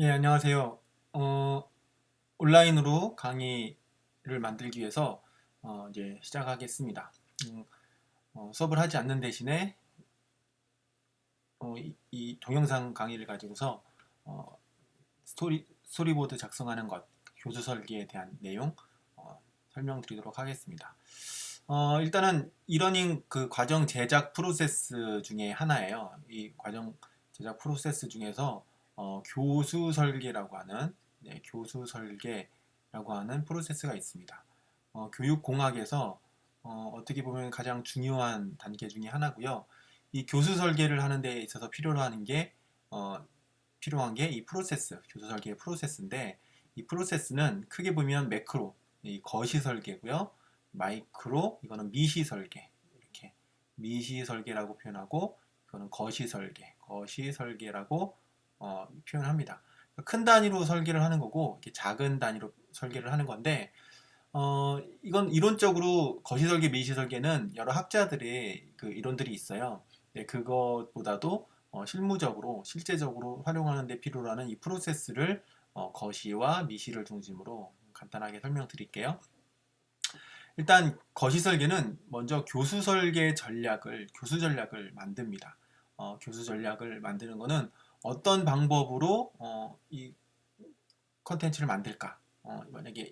예, 안녕하세요. 온라인으로 강의를 만들기 위해서 이제 시작하겠습니다. 수업을 하지 않는 대신에 이 동영상 강의를 가지고서 어, 스토리보드 작성하는 것, 교수 설계에 대한 내용 설명드리도록 하겠습니다. 일단은 이러닝 그 과정 제작 프로세스 중에 하나예요. 이 과정 제작 프로세스 중에서 교수 설계라고 하는 교수 설계라고 하는 프로세스가 있습니다. 교육공학에서 어떻게 보면 가장 중요한 단계 중에 하나고요. 이 교수 설계를 하는 데 있어서 필요한 게 이 프로세스, 교수 설계의 프로세스인데 이 프로세스는 크게 보면 매크로, 이 거시 설계고요. 마이크로, 이거는 미시 설계. 이렇게 미시 설계라고 표현하고 이거는 거시 설계라고 표현합니다. 큰 단위로 설계를 하는 거고 이렇게 작은 단위로 설계를 하는 건데 이건 이론적으로 거시설계, 미시설계는 여러 학자들의 그 이론들이 있어요. 네, 그것보다도 실제적으로 활용하는 데 필요로 하는 이 프로세스를 거시와 미시를 중심으로 간단하게 설명드릴게요. 일단 거시 설계는 먼저 교수 전략을 만듭니다. 교수 전략을 만드는 거는 어떤 방법으로 이 컨텐츠를 만들까? 만약에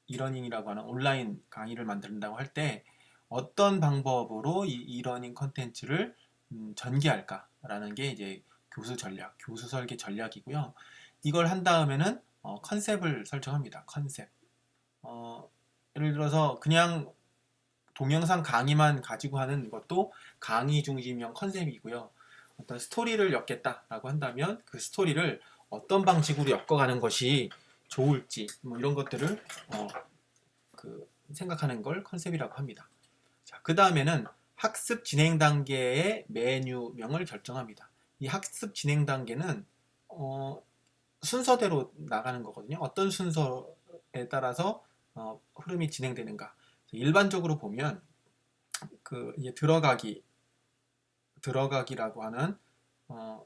이러닝이라고 하는 온라인 강의를 만든다고 할 때 어떤 방법으로 이 이러닝 컨텐츠를 전개할까라는 게 이제 교수 설계 전략이고요. 이걸 한 다음에는 컨셉을 설정합니다. 컨셉. 어, 예를 들어서 그냥 동영상 강의만 가지고 하는 것도 강의 중심형 컨셉이고요. 어떤 스토리를 엮겠다라고 한다면 그 스토리를 어떤 방식으로 엮어가는 것이 좋을지 뭐 이런 것들을 생각하는 걸 컨셉이라고 합니다. 자, 그 다음에는 학습 진행 단계의 메뉴명을 결정합니다. 이 학습 진행 단계는 순서대로 나가는 거거든요. 어떤 순서에 따라서 흐름이 진행되는가. 일반적으로 보면 그 이제 들어가기라고 하는 어,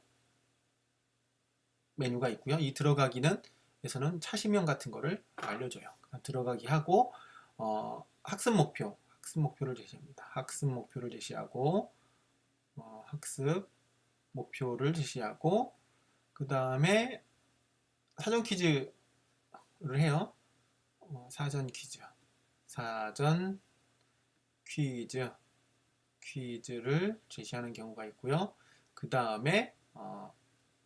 메뉴가 있고요. 이 들어가기는 에서는 차시명 같은 거를 알려줘요. 들어가기 하고 학습 목표를 제시합니다. 학습 목표를 제시하고 학습 목표를 제시하고 그 다음에 사전 퀴즈를 해요. 사전 퀴즈를 제시하는 경우가 있고요. 그 다음에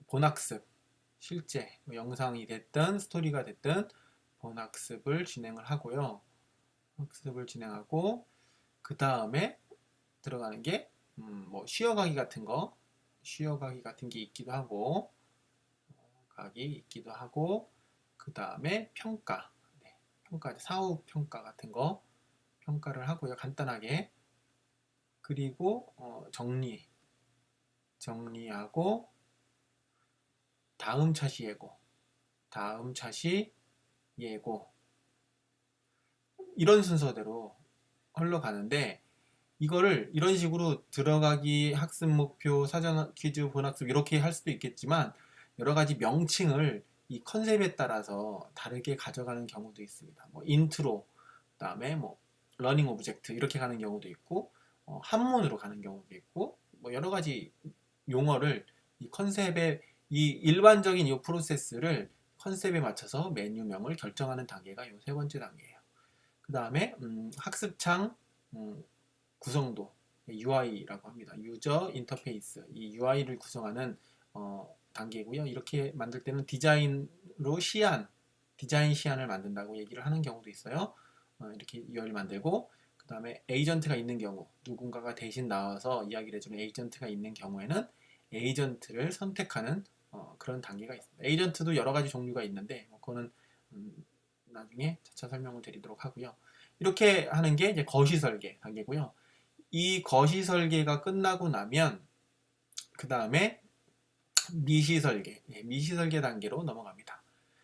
본학습, 실제 영상이 됐든 스토리가 됐든 본학습을 진행을 하고요. 학습을 진행하고 그 다음에 들어가는 게 뭐 쉬어가기 같은 게 있기도 하고 그 다음에 평가, 네, 사후 평가 같은 거 평가를 하고요. 간단하게. 그리고 정리하고 다음 차시 예고 이런 순서대로 흘러가는데 이거를 이런 식으로 들어가기, 학습 목표, 사전 퀴즈, 본학습 이렇게 할 수도 있겠지만 여러 가지 명칭을 이 컨셉에 따라서 다르게 가져가는 경우도 있습니다. 뭐 인트로, 그다음에 뭐 러닝 오브젝트 이렇게 가는 경우도 있고 한문으로 가는 경우도 있고 뭐 여러 가지 용어를 이 컨셉에 이 일반적인 이 프로세스를 컨셉에 맞춰서 메뉴명을 결정하는 단계가 이 세 번째 단계예요. 그 다음에 학습창 구성도 UI라고 합니다. 유저 인터페이스 이 UI를 구성하는 단계고요. 이렇게 만들 때는 디자인 시안을 만든다고 얘기를 하는 경우도 있어요. 이렇게 UI를 만들고 그 다음에 에이전트가 있는 경우 누군가가 대신 나와서 이야기를 해주는 에이전트가 있는 경우에는 에이전트를 선택하는 그런 단계가 있습니다. 에이전트도 여러 가지 종류가 있는데 그거는 나중에 차차 설명을 드리도록 하고요. 이렇게 하는 게 이제 거시 설계 단계고요. 이 거시 설계가 끝나고 나면 그 다음에 미시 설계 단계로 넘어갑니다.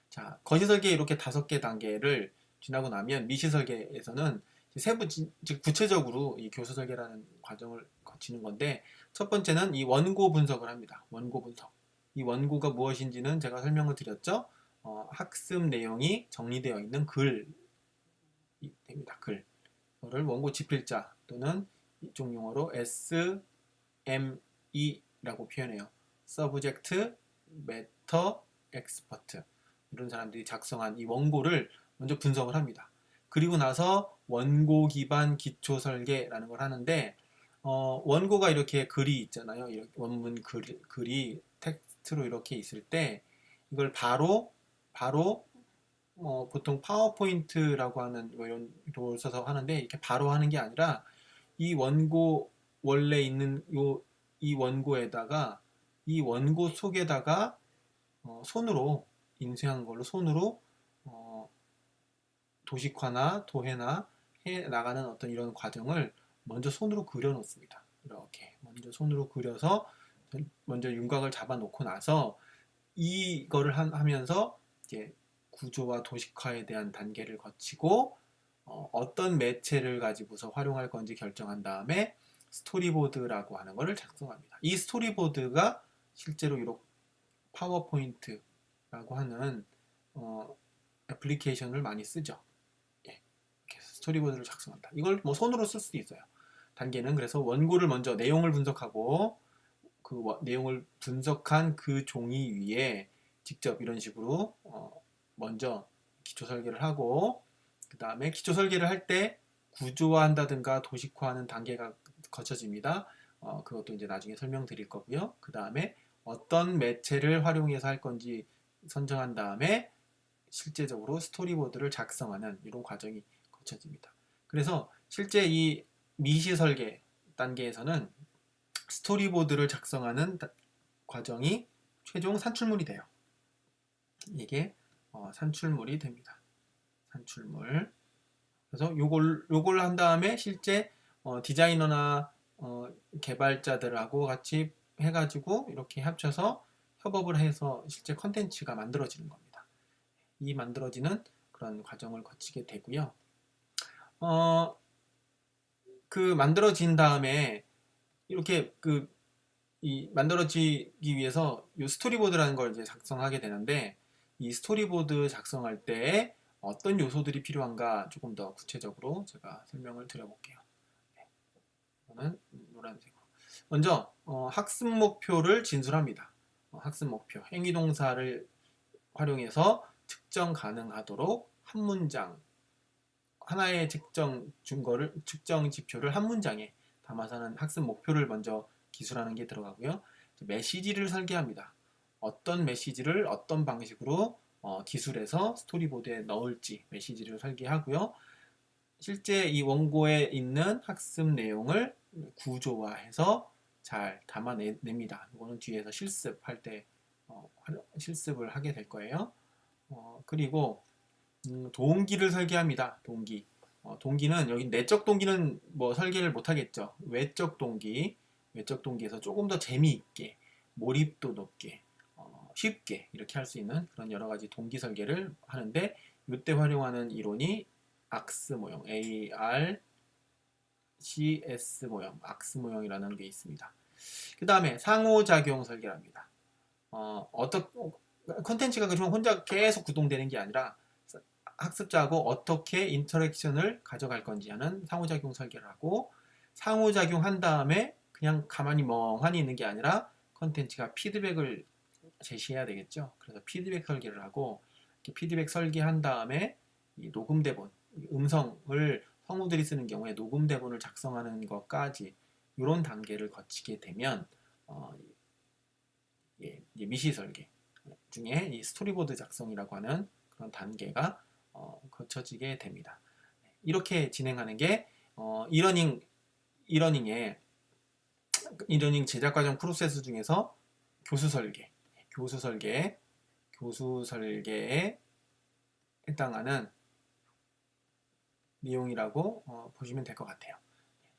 자, 거시 설계 이렇게 5개 단계를 지나고 나면 미시 설계에서는 즉 구체적으로 이 교수 설계라는 과정을 거치는 건데 첫 번째는 이 원고 분석을 합니다. 원고 분석. 이 원고가 무엇인지는 제가 설명을 드렸죠. 학습 내용이 정리되어 있는 글이 됩니다. 글. 이거를 원고 집필자 또는 이쪽 용어로 SME라고 표현해요. Subject Matter Expert. 이런 사람들이 작성한 이 원고를 먼저 분석을 합니다. 그리고 나서 원고 기반 기초 설계라는 걸 하는데, 원고가 이렇게 글이 있잖아요. 이렇게 원문 글이 텍스트로 이렇게 있을 때 이걸 바로 보통 파워포인트라고 하는 뭐 이런 도를 써서 하는데, 이렇게 바로 하는 게 아니라 이 원고 원래 있는 이 원고에다가 이 원고 속에다가 손으로 인쇄한 걸로 손으로 도식화나 도해나 해 나가는 어떤 이런 과정을 먼저 손으로 그려 놓습니다. 이렇게 먼저 손으로 그려서 먼저 윤곽을 잡아 놓고 나서 이거를 하면서 이제 구조와 도식화에 대한 단계를 거치고 어떤 매체를 가지고서 활용할 건지 결정한 다음에 스토리보드라고 하는 것을 작성합니다. 이 스토리보드가 실제로 이렇게 파워포인트라고 하는 애플리케이션을 많이 쓰죠. 예, 이렇게 스토리보드를 작성한다. 이걸 뭐 손으로 쓸 수도 있어요. 단계는 그래서 원고를 먼저 내용을 분석하고 그 내용을 분석한 그 종이 위에 직접 이런 식으로 먼저 기초 설계를 하고, 그 다음에 기초 설계를 할 때 구조화한다든가 도식화하는 단계가 거쳐집니다. 그것도 이제 나중에 설명드릴 거고요. 그 다음에 어떤 매체를 활용해서 할 건지 선정한 다음에 실제적으로 스토리보드를 작성하는 이런 과정이 거쳐집니다. 그래서 실제 이 미시 설계 단계에서는 스토리보드를 작성하는 과정이 최종 산출물이 돼요. 이게 산출물이 됩니다. 산출물. 그래서 요걸 한 다음에 실제 디자이너나 개발자들하고 같이 해가지고 이렇게 합쳐서 협업을 해서 실제 컨텐츠가 만들어지는 겁니다. 이 만들어지는 그런 과정을 거치게 되고요. 그 만들어진 다음에 이렇게 이 만들어지기 위해서 이 스토리보드라는 걸 이제 작성하게 되는데, 이 스토리보드 작성할 때 어떤 요소들이 필요한가 조금 더 구체적으로 제가 설명을 드려볼게요. 네, 이거는 노란색으로. 먼저 학습 목표를 진술합니다. 학습 목표, 행위동사를 활용해서 측정 가능하도록 한 문장, 하나의 측정 지표를 한 문장에 담아서 하는 학습 목표를 먼저 기술하는 게 들어가고요. 메시지를 설계합니다. 어떤 메시지를 어떤 방식으로 기술해서 스토리보드에 넣을지 메시지를 설계하고요. 실제 이 원고에 있는 학습 내용을 구조화해서 잘 담아냅니다. 이거는 뒤에서 실습할 때 실습을 하게 될 거예요. 그리고 동기를 설계합니다. 동기는 여기 내적 동기는 뭐 설계를 못 하겠죠. 외적 동기에서 조금 더 재미있게, 몰입도 높게, 쉽게 이렇게 할 수 있는 그런 여러 가지 동기 설계를 하는데, 이때 활용하는 이론이 악스 모형, ARCS 모형, 악스 모형이라는 게 있습니다. 그 다음에 상호작용 설계를 합니다. 컨텐츠가 그냥 혼자 계속 구동되는 게 아니라 학습자하고 어떻게 인터랙션을 가져갈 건지 하는 상호작용 설계를 하고, 상호작용 한 다음에 그냥 가만히 멍하니 있는 게 아니라 컨텐츠가 피드백을 제시해야 되겠죠. 그래서 피드백 설계를 하고, 피드백 설계한 다음에 이 녹음 대본, 음성을 성우들이 쓰는 경우에 녹음 대본을 작성하는 것까지 이런 단계를 거치게 되면 미시 설계 중에 이 스토리보드 작성이라고 하는 그런 단계가 거쳐지게 됩니다. 이렇게 진행하는 게 이러닝 제작 과정 프로세스 중에서 교수 설계에 해당하는 내용이라고 보시면 될 것 같아요.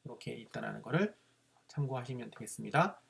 이렇게 있다라는 것을 참고하시면 되겠습니다.